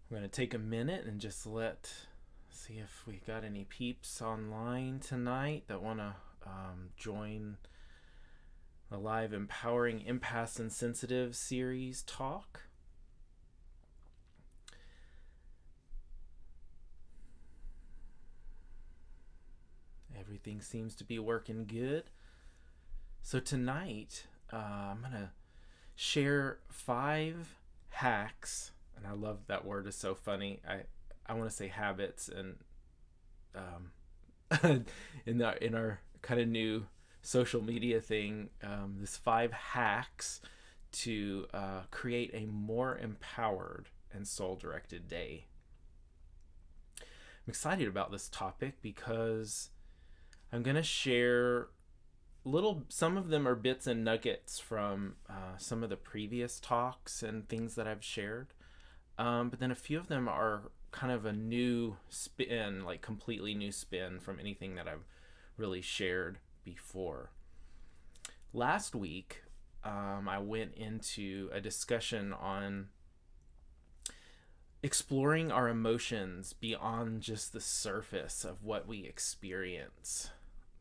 I'm going to take a minute and just see if we got any peeps online tonight that want to join the live Empowering Empaths and Sensitive series talk. Everything seems to be working good. So tonight, I'm going to share 5 hacks, and I love that word, is so funny. I want to say habits, and in our kind of new social media thing, this 5 hacks to create a more empowered and soul-directed day. I'm excited about this topic because I'm going to share some of them are bits and nuggets from some of the previous talks and things that I've shared. But then a few of them are kind of a new spin, like completely new spin from anything that I've really shared before. Last week, I went into a discussion on exploring our emotions beyond just the surface of what we experience.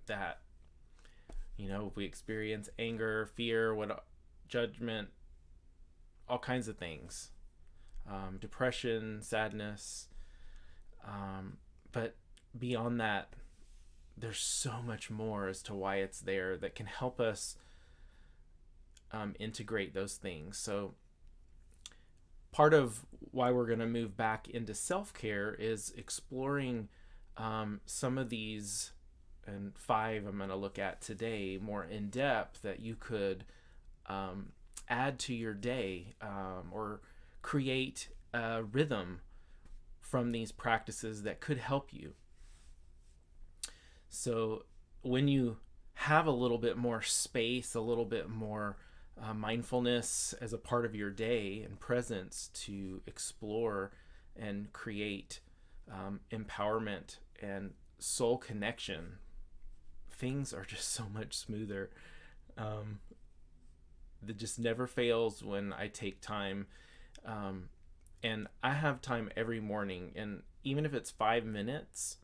That, if we experience anger, fear, judgment, all kinds of things, depression, sadness, but beyond that, there's so much more as to why it's there that can help us integrate those things. So part of why we're going to move back into self-care is exploring some of these, and 5 I'm going to look at today more in depth, that you could add to your day or create a rhythm from these practices that could help you. So when you have a little bit more space, a little bit more mindfulness as a part of your day and presence to explore and create empowerment and soul connection, things are just so much smoother. That just never fails when I take time. And I have time every morning, and even if it's 5 minutes,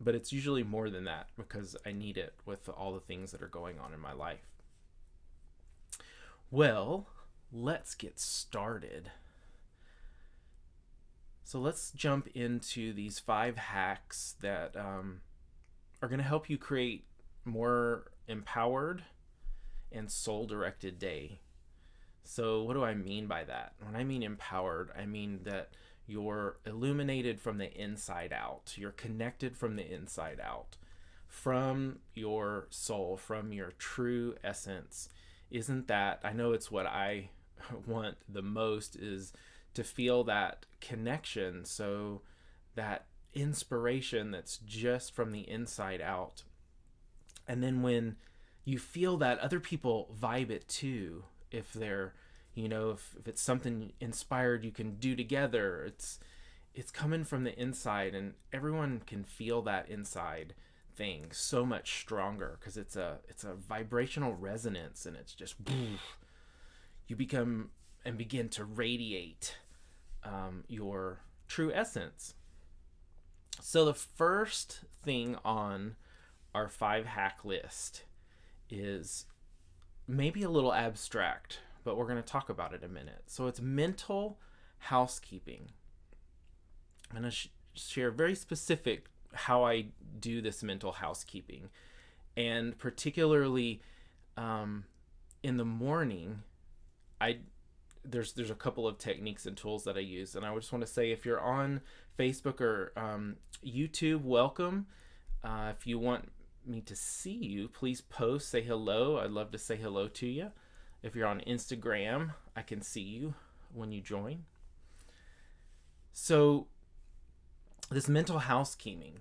but it's usually more than that because I need it with all the things that are going on in my life. Well, let's get started. So let's jump into these 5 hacks that are going to help you create more empowered and soul-directed day. So what do I mean by that? When I mean empowered, I mean that you're illuminated from the inside out. You're connected from the inside out, from your soul, from your true essence. Isn't that, I know it's what I want the most, is to feel that connection, so that inspiration that's just from the inside out. And then when you feel that, other people vibe it too. If they're, if it's something inspired you can do together, it's coming from the inside, and everyone can feel that inside thing so much stronger because it's a vibrational resonance, and it's just you become and begin to radiate your true essence. So the first thing on our 5 hack list is maybe a little abstract, but we're going to talk about it in a minute. So it's mental housekeeping. I'm going to share very specific how I do this mental housekeeping, and particularly in the morning, there's a couple of techniques and tools that I use, and I just want to say, if you're on Facebook or YouTube, welcome. If you want me to see you, please post, say hello. I'd love to say hello to you. If you're on Instagram, I can see you when you join. So this mental housekeeping,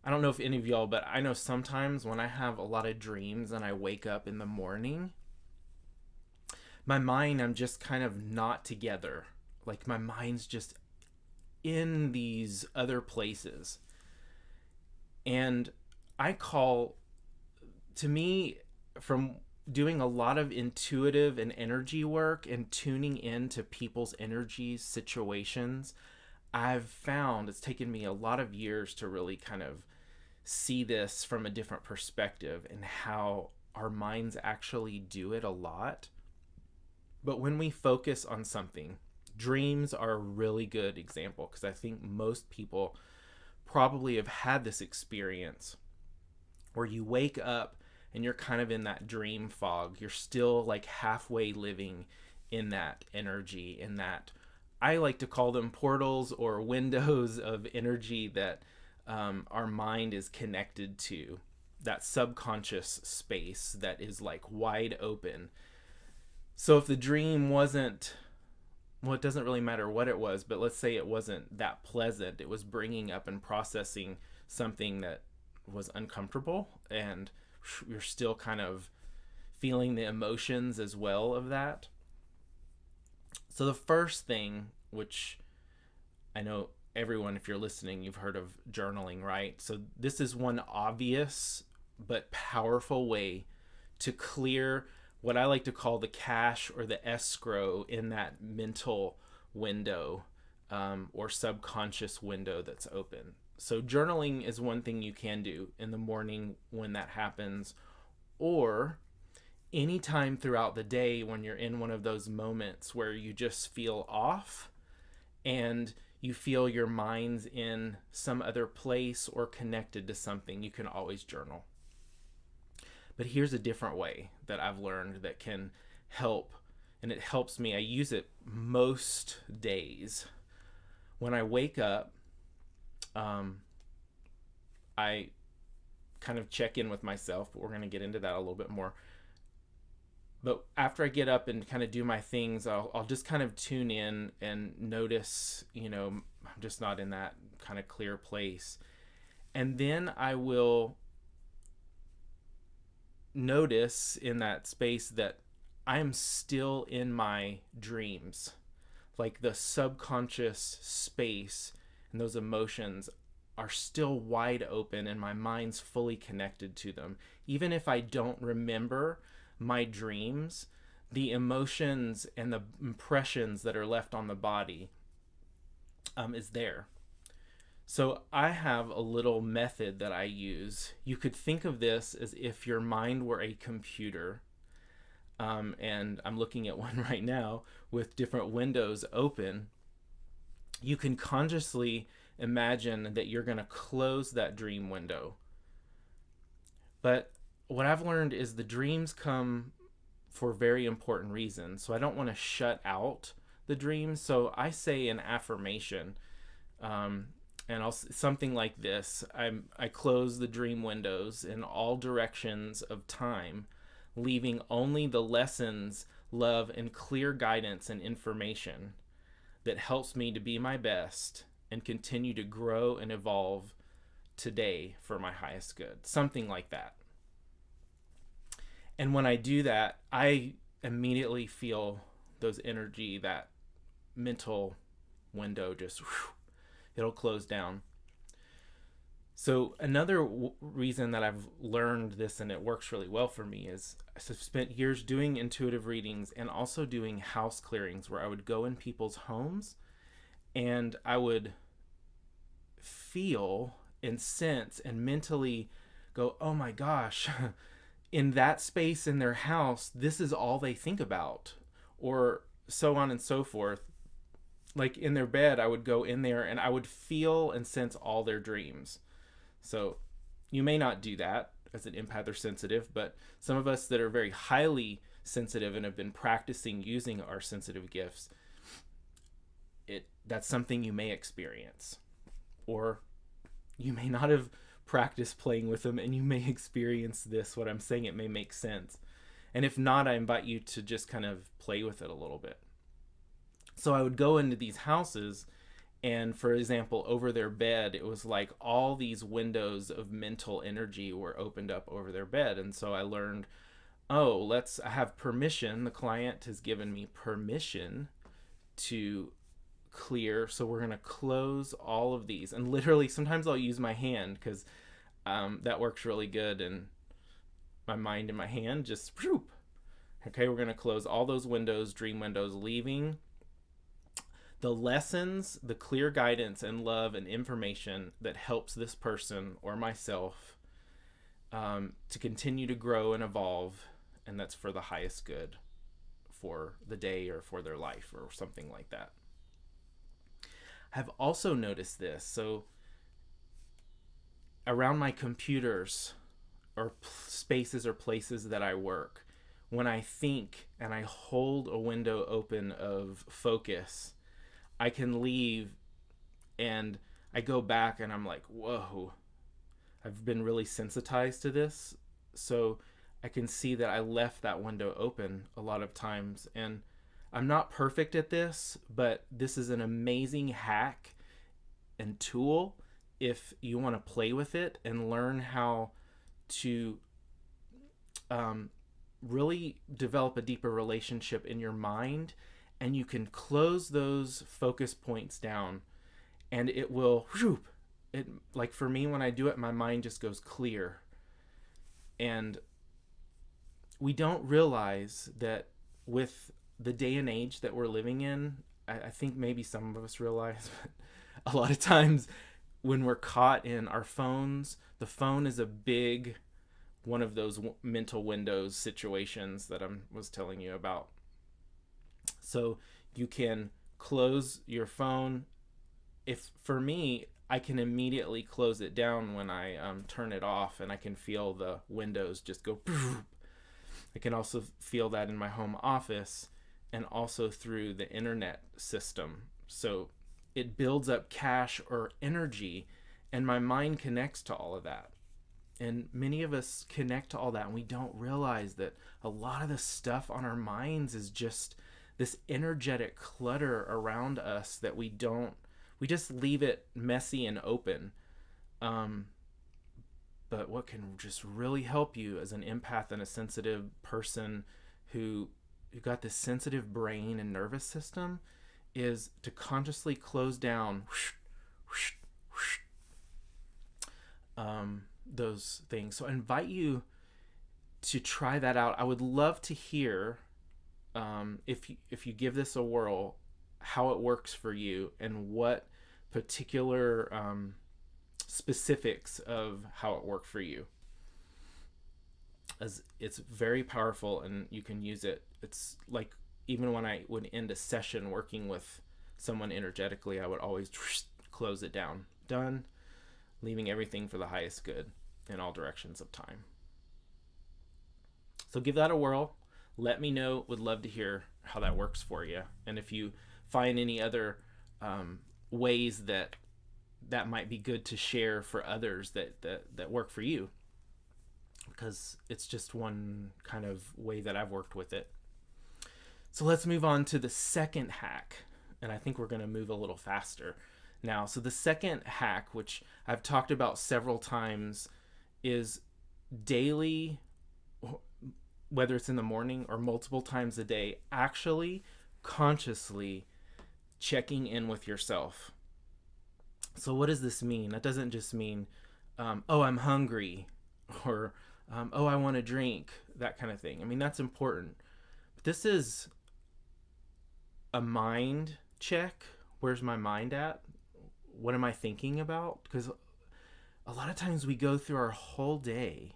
I don't know if any of y'all, but I know sometimes when I have a lot of dreams and I wake up in the morning, my mind, I'm just kind of not together. Like my mind's just in these other places. And to me, from doing a lot of intuitive and energy work and tuning into people's energies, situations, I've found it's taken me a lot of years to really kind of see this from a different perspective and how our minds actually do it a lot. But when we focus on something, dreams are a really good example, because I think most people probably have had this experience where you wake up and you're kind of in that dream fog. You're still like halfway living in that energy, in that, I like to call them portals or windows of energy that our mind is connected to, that subconscious space that is like wide open. So if the dream wasn't, well, it doesn't really matter what it was, but let's say it wasn't that pleasant, it was bringing up and processing something that was uncomfortable, and you're still kind of feeling the emotions as well of that. So the first thing, which I know everyone, if you're listening, you've heard of journaling, right? So this is one obvious but powerful way to clear what I like to call the cache or the escrow in that mental window, or subconscious window that's open. So journaling is one thing you can do in the morning when that happens, or anytime throughout the day when you're in one of those moments where you just feel off and you feel your mind's in some other place or connected to something, you can always journal. But here's a different way that I've learned that can help, and it helps me. I use it most days. When I wake up, I kind of check in with myself, but we're going to get into that a little bit more. But after I get up and kind of do my things, I'll just kind of tune in and notice, I'm just not in that kind of clear place. And then I will notice in that space that I am still in my dreams. Like the subconscious space and those emotions are still wide open and my mind's fully connected to them. Even if I don't remember my dreams, the emotions and the impressions that are left on the body is there. So I have a little method that I use. You could think of this as if your mind were a computer, and I'm looking at one right now with different windows open. You can consciously imagine that you're going to close that dream window. But what I've learned is the dreams come for very important reasons. So I don't want to shut out the dreams. So I say an affirmation, and something like this. I close the dream windows in all directions of time, leaving only the lessons, love, and clear guidance and information that helps me to be my best and continue to grow and evolve today for my highest good. Something like that. And when I do that, I immediately feel those energy, that mental window just, it'll close down. So another reason that I've learned this and it works really well for me is I've spent years doing intuitive readings and also doing house clearings where I would go in people's homes and I would feel and sense and mentally go, oh my gosh, in that space in their house, this is all they think about, or so on and so forth. Like in their bed, I would go in there and I would feel and sense all their dreams. So you may not do that as an empath or sensitive, but some of us that are very highly sensitive and have been practicing using our sensitive gifts, that's something you may experience. Or you may not have practiced playing with them and you may experience this. What I'm saying, it may make sense. And if not, I invite you to just kind of play with it a little bit. So I would go into these houses and, for example, over their bed, it was like all these windows of mental energy were opened up over their bed. And so I learned, I have permission. The client has given me permission to clear. So we're going to close all of these. And literally, sometimes I'll use my hand because that works really good. And my mind and my hand just, whoop, Okay, we're going to close all those windows, dream windows, leaving the lessons, the clear guidance and love and information that helps this person or myself to continue to grow and evolve, and that's for the highest good for the day or for their life or something like that. I've also noticed this. So around my computers or spaces or places that I work, when I think and I hold a window open of focus, I can leave and I go back and I'm like, whoa, I've been really sensitized to this. So I can see that I left that window open a lot of times. And I'm not perfect at this, but this is an amazing hack and tool if you want to play with it and learn how to really develop a deeper relationship in your mind. And you can close those focus points down and it will, whoop, it, like for me, when I do it, my mind just goes clear. And we don't realize that with the day and age that we're living in, I think maybe some of us realize, but a lot of times when we're caught in our phones, the phone is a big one of those mental windows situations that I was telling you about. So you can close your phone. If for me, I can immediately close it down when I turn it off, and I can feel the windows just go. I can also feel that in my home office and also through the internet system. So it builds up cache or energy, and my mind connects to all of that. And many of us connect to all that, and we don't realize that a lot of the stuff on our minds is just this energetic clutter around us that we just leave it messy and open. But what can just really help you as an empath and a sensitive person who got this sensitive brain and nervous system is to consciously close down those things. So I invite you to try that out. I would love to hear if you give this a whirl, how it works for you and what particular specifics of how it worked for you. As it's very powerful and you can use it. It's like even when I would end a session working with someone energetically, I would always close it down. Done. Leaving everything for the highest good in all directions of time. So give that a whirl. Let me know. Would love to hear how that works for you. And if you find any other ways that might be good to share for others that work for you, because it's just one kind of way that I've worked with it. So let's move on to the second hack, and I think we're going to move a little faster now. So the second hack, which I've talked about several times, is daily, whether it's in the morning or multiple times a day, actually consciously checking in with yourself. So what does this mean? That doesn't just mean, oh, I'm hungry, or oh, I want to drink, that kind of thing. I mean, that's important. But this is a mind check. Where's my mind at? What am I thinking about? Because a lot of times we go through our whole day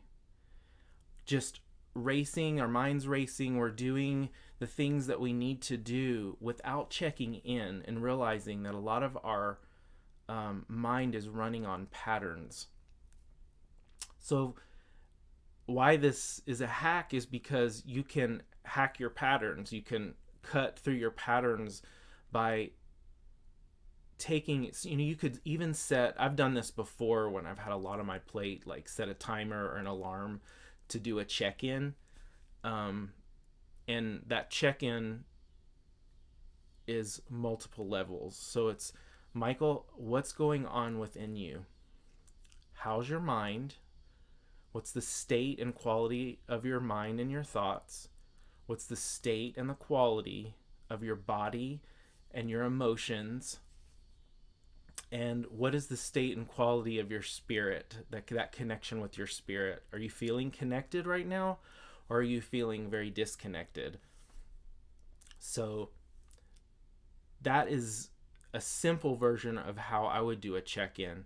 just racing, our mind's racing, we're doing the things that we need to do without checking in and realizing that a lot of our mind is running on patterns. So why this is a hack is because you can hack your patterns. You can cut through your patterns by taking, you could even set, I've done this before when I've had a lot on my plate, like set a timer or an alarm to do a check-in. And that check-in is multiple levels. So it's, Michael, what's going on within you? How's your mind? What's the state and quality of your mind and your thoughts? What's the state and the quality of your body and your emotions? And what is the state and quality of your spirit, that connection with your spirit? Are you feeling connected right now? or are you feeling very disconnected? So that is a simple version of how I would do a check-in.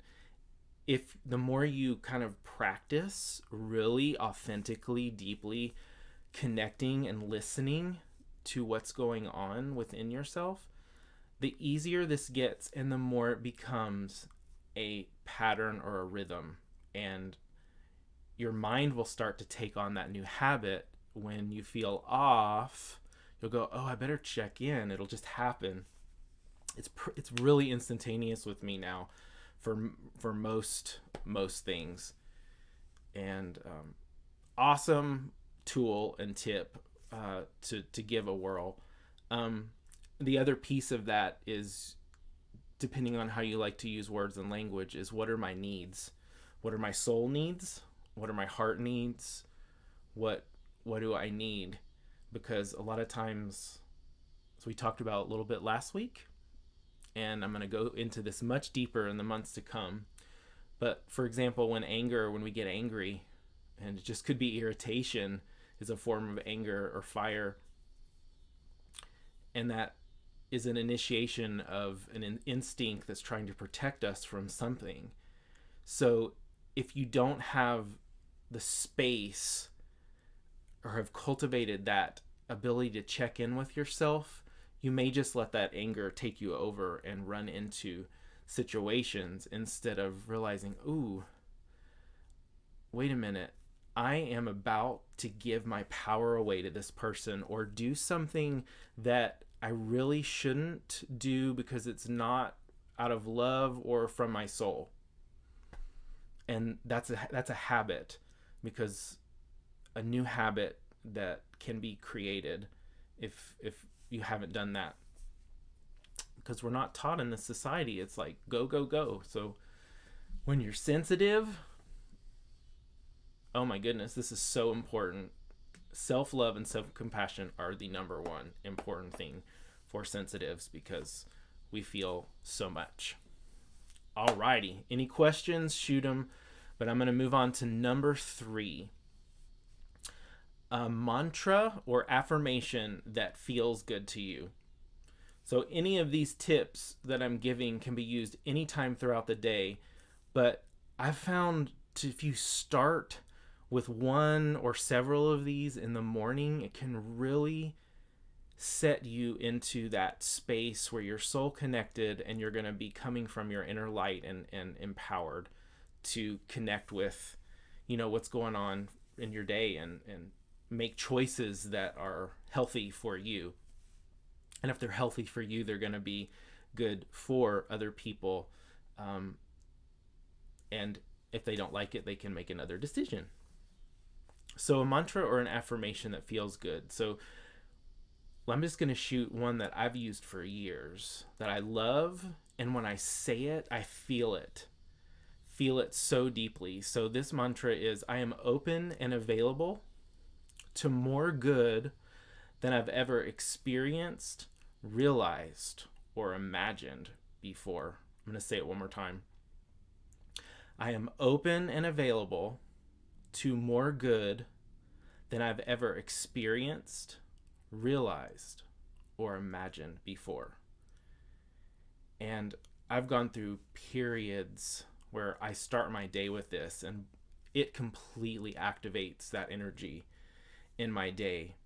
If the more you kind of practice really authentically, deeply connecting and listening to what's going on within yourself, the easier this gets and the more it becomes a pattern or a rhythm. And your mind will start to take on that new habit. When you feel off, you'll go, oh, I better check in. It'll just happen. It's really instantaneous with me now for most things. And awesome tool and tip to give a whirl. The other piece of that is, depending on how you like to use words and language, is what are my needs? What are my soul needs? What are my heart needs? What do I need? Because a lot of times, as we talked about a little bit last week, and I'm going to go into this much deeper in the months to come. But for example, when we get angry, and it just could be irritation is a form of anger or fire. And that is an initiation of an instinct that's trying to protect us from something. So if you don't have the space or have cultivated that ability to check in with yourself, you may just let that anger take you over and run into situations instead of realizing, ooh, wait a minute, I am about to give my power away to this person or do something that I really shouldn't do because it's not out of love or from my soul. And that's a habit, because a new habit that can be created if you haven't done that. Because we're not taught in this society. It's like go, go, go. So when you're sensitive, oh my goodness, this is so important. Self-love and self-compassion are the number one important thing for sensitives because we feel so much. Alrighty, any questions? Shoot them. But I'm going to move on to number 3. A mantra or affirmation that feels good to you. So any of these tips that I'm giving can be used anytime throughout the day, but I've found if you start with one or several of these in the morning, it can really set you into that space where you're soul connected and you're going to be coming from your inner light and empowered to connect with, what's going on in your day and make choices that are healthy for you. And if they're healthy for you, they're going to be good for other people. And if they don't like it, they can make another decision. So a mantra or an affirmation that feels good. So I'm just going to shoot one that I've used for years that I love. And when I say it, I feel it. Feel it so deeply. So this mantra is, I am open and available to more good than I've ever experienced, realized, or imagined before. I'm going to say it one more time. I am open and available to more good than I've ever experienced, realized, or imagined before. And I've gone through periods where I start my day with this, and it completely activates that energy in my day.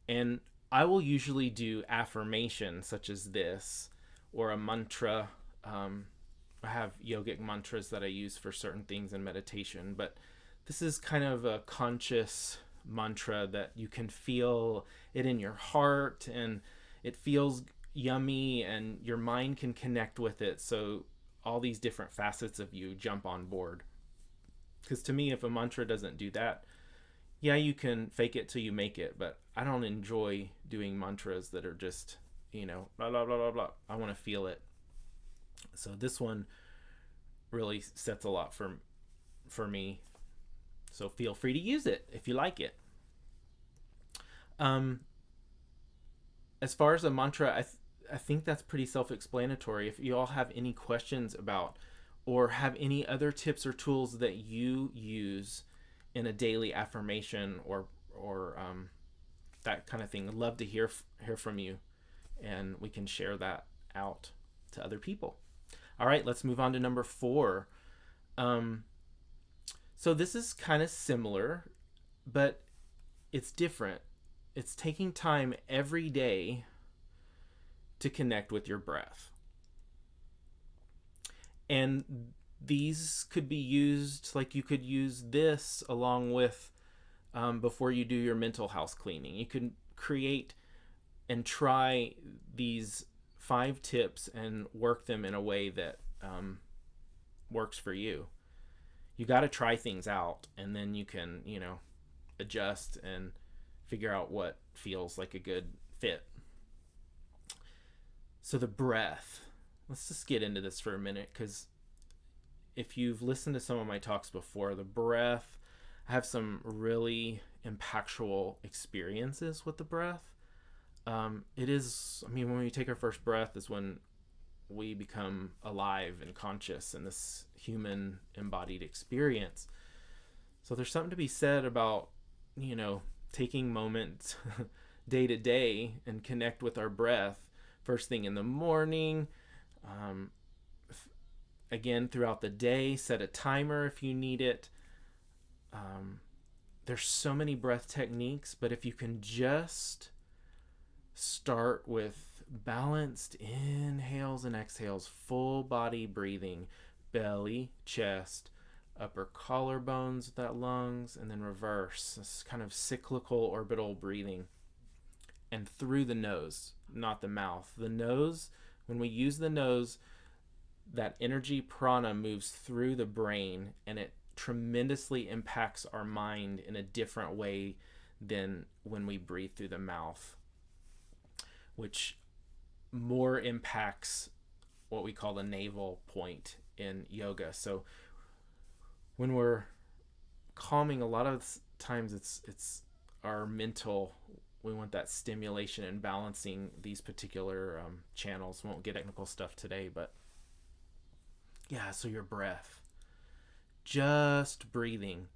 And I will usually do affirmations such as this, or a mantra. I have yogic mantras that I use for certain things in meditation, but this is kind of a conscious mantra that you can feel it in your heart, and it feels yummy, and your mind can connect with it. So all these different facets of you jump on board. Because to me, if a mantra doesn't do that, yeah, you can fake it till you make it, but I don't enjoy doing mantras that are just, blah, blah, blah, blah, blah. I want to feel it. So this one really sets a lot for me. So feel free to use it if you like it. As far as a mantra, I think that's pretty self-explanatory. If you all have any questions about or have any other tips or tools that you use in a daily affirmation or or that kind of thing. I'd love to hear from you, and we can share that out to other people. All right, let's move on to number 4. So this is kind of similar, but it's different. It's taking time every day to connect with your breath. And these could be used, like you could use this along with before you do your mental house cleaning. You can create and try these 5 tips and work them in a way that works for you. You got to try things out, and then you can, adjust and figure out what feels like a good fit. So the breath. Let's just get into this for a minute, because if you've listened to some of my talks before, the breath, I have some really impactful experiences with the breath. It is, when we take our first breath is when we become alive and conscious in this human embodied experience. So there's something to be said about, taking moments day to day and connect with our breath first thing in the morning. Again, throughout the day, set a timer if you need it. There's so many breath techniques, but if you can just start with balanced inhales and exhales, full body breathing, belly, chest, upper collarbones, that lungs, and then reverse. This kind of cyclical orbital breathing. And through the nose, not the mouth. The nose, when we use the nose, that energy prana moves through the brain, and it tremendously impacts our mind in a different way than when we breathe through the mouth, which more impacts what we call the navel point in yoga. So when we're calming, a lot of times it's our mental, we want that stimulation and balancing these particular channels. We won't get technical stuff today, but yeah, so your breath, just breathing.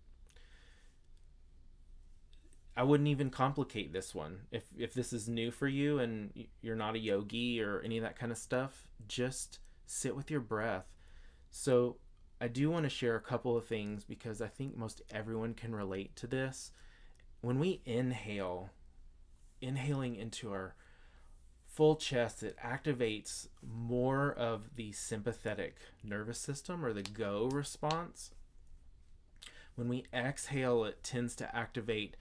I wouldn't even complicate this one. If this is new for you and you're not a yogi or any of that kind of stuff, just sit with your breath. So I do want to share a couple of things because I think most everyone can relate to this. When we inhaling into our full chest, it activates more of the sympathetic nervous system, or the go response. When we exhale, it tends to activate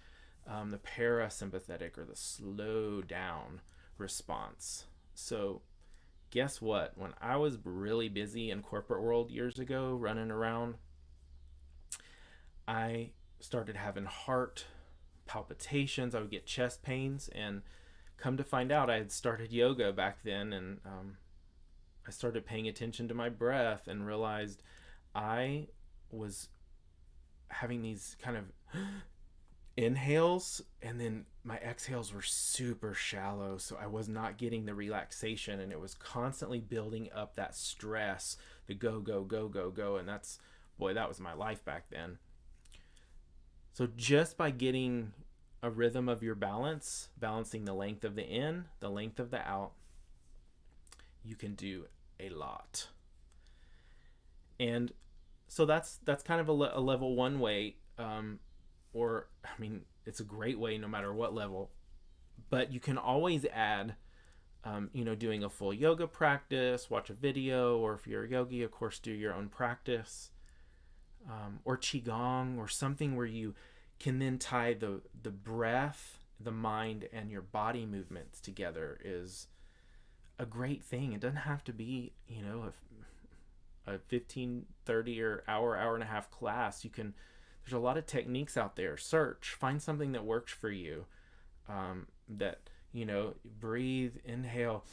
the parasympathetic, or the slow down response. So guess what? When I was really busy in corporate world years ago, running around, I started having heart palpitations. I would get chest pains, and come to find out I had started yoga back then, and I started paying attention to my breath and realized I was having these kind of inhales, and then my exhales were super shallow, so I was not getting the relaxation, and it was constantly building up that stress, the go, and that was my life back then. So just by getting a rhythm of your balancing the length of the in, the length of the out, you can do a lot. And so that's kind of a level 1 way, it's a great way no matter what level, but you can always add, doing a full yoga practice, watch a video, or if you're a yogi, of course, do your own practice, or qigong, or something where you can then tie the breath, the mind, and your body movements together is a great thing. It doesn't have to be, a 15, 30 or hour and a half class. There's a lot of techniques out there. Find something that works for you. Breathe, inhale,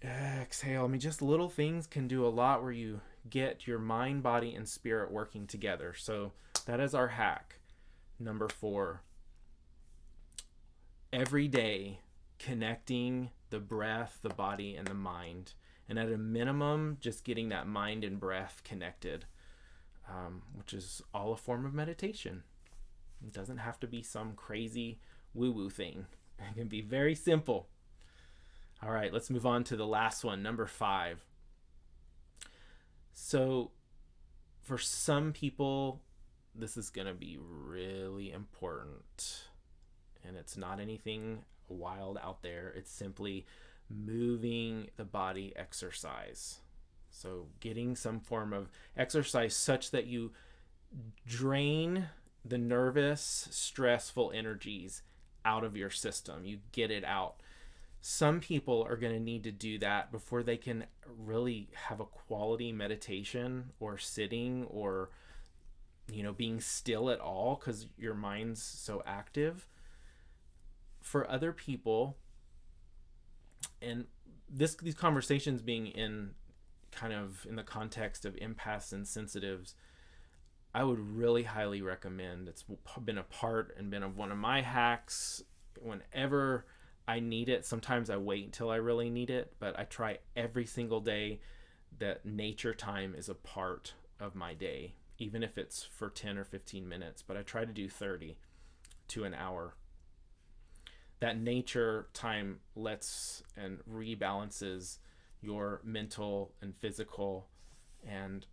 exhale. Just little things can do a lot where you get your mind, body, and spirit working together. So that is our hack. Number 4. Every day, connecting the breath, the body, and the mind. And at a minimum, just getting that mind and breath connected, which is all a form of meditation. It doesn't have to be some crazy woo-woo thing. It can be very simple. All right, let's move on to the last one, number 5. So for some people, this is going to be really important. And it's not anything wild out there. It's simply moving the body exercise. So getting some form of exercise such that you drain the nervous, stressful energies out of your system. You get it out. Some people are going to need to do that before they can really have a quality meditation or sitting or, being still at all because your mind's so active. For other people, and these conversations being in kind of in the context of empaths and sensitives, I would really highly recommend. It's been a part and been one of my hacks whenever I need it. Sometimes I wait until I really need it, but I try every single day that nature time is a part of my day, even if it's for 10 or 15 minutes, but I try to do 30 to an hour. That nature time lets and rebalances your mental and physical and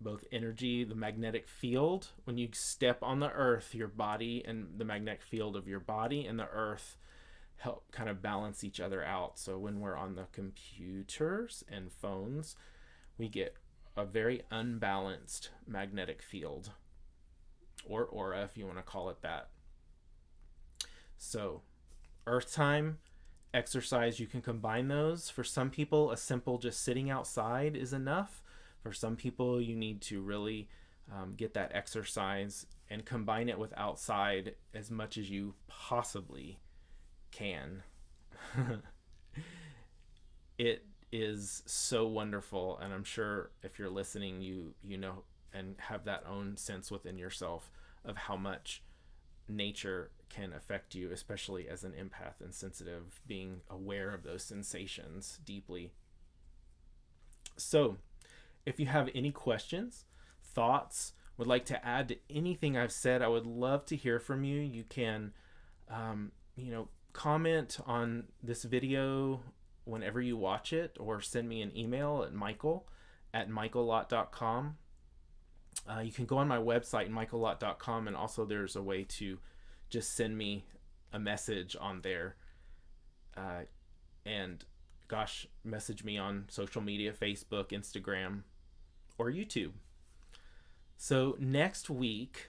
both energy, the magnetic field. When you step on the earth, your body and the magnetic field of your body and the earth help kind of balance each other out. So when we're on the computers and phones, we get a very unbalanced magnetic field, or aura if you want to call it that. So earth time, exercise, you can combine those. For some people, a simple just sitting outside is enough. For some people, you need to really get that exercise and combine it with outside as much as you possibly can. It is so wonderful, and I'm sure if you're listening, you know and have that own sense within yourself of how much nature can affect you, especially as an empath and sensitive, being aware of those sensations deeply. So if you have any questions, thoughts, would like to add to anything I've said, I would love to hear from you. You can, comment on this video whenever you watch it, or send me an email at michael@michaellott.com. You can go on my website, michaellott.com, and also there's a way to just send me a message on there. And message me on social media, Facebook, Instagram, or YouTube. So next week,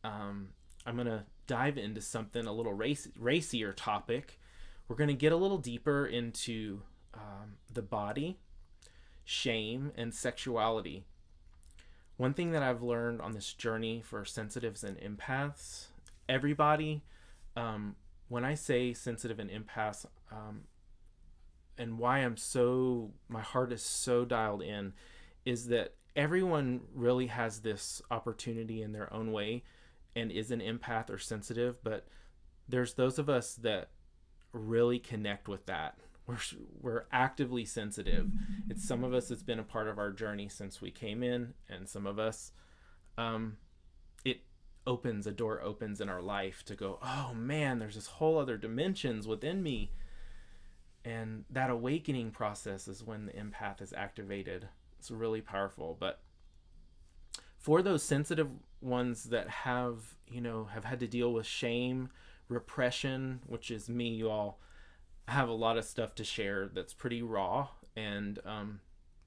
I'm going to dive into something a little racier topic. We're going to get a little deeper into the body, shame, and sexuality. One thing that I've learned on this journey for sensitives and empaths, everybody, when I say sensitive and empaths, and why my heart is so dialed in, is that everyone really has this opportunity in their own way and is an empath or sensitive, but there's those of us that really connect with that. We're actively sensitive. It's some of us, it's been a part of our journey since we came in, and some of us, a door opens in our life to go, oh man, there's this whole other dimensions within me. And that awakening process is when the empath is activated. It's really powerful. But for those sensitive ones that have had to deal with shame, repression, which is me, you all, I have a lot of stuff to share that's pretty raw, and I'm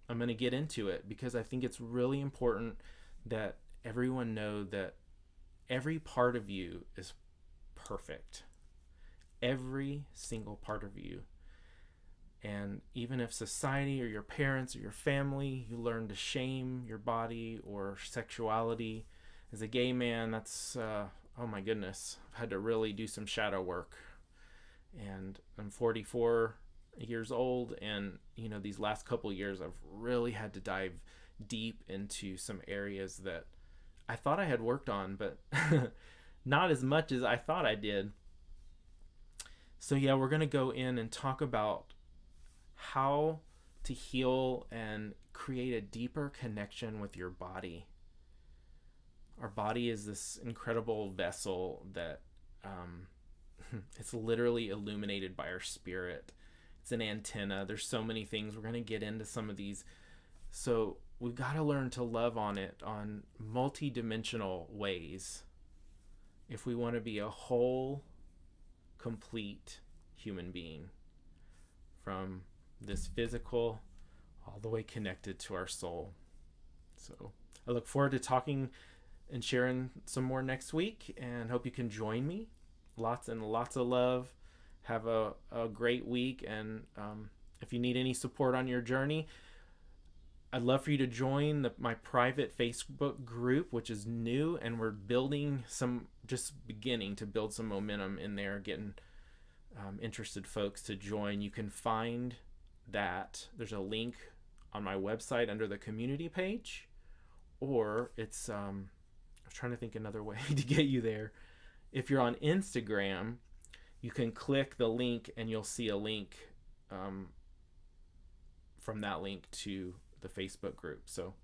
going to get into it because I think it's really important that everyone know that every part of you is perfect. Every single part of you. And even if society or your parents or your family, you learn to shame your body or sexuality, as a gay man, that's, oh my goodness, I've had to really do some shadow work. And I'm 44 years old, and, these last couple years, I've really had to dive deep into some areas that I thought I had worked on, but not as much as I thought I did. So yeah, we're going to go in and talk about how to heal and create a deeper connection with your body. Our body is this incredible vessel that it's literally illuminated by our spirit. It's an antenna. There's so many things. We're going to get into some of these. So we've got to learn to love on it on multi-dimensional ways if we want to be a whole, complete human being, from this physical all the way connected to our soul. So I look forward to talking and sharing some more next week, and hope you can join me. Lots and lots of love. Have a great week, and if you need any support on your journey, I'd love for you to join my private Facebook group, which is new, and we're just beginning to build some momentum in there, getting interested folks to join. You can find that. There's a link on my website under the community page, or it's, I was trying to think another way to get you there. If you're on Instagram, you can click the link and you'll see a link from that link to the Facebook group. So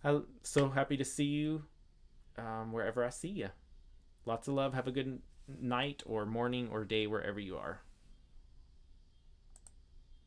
I'm so happy to see you wherever I see you. Lots of love. Have a good night or morning or day wherever you are.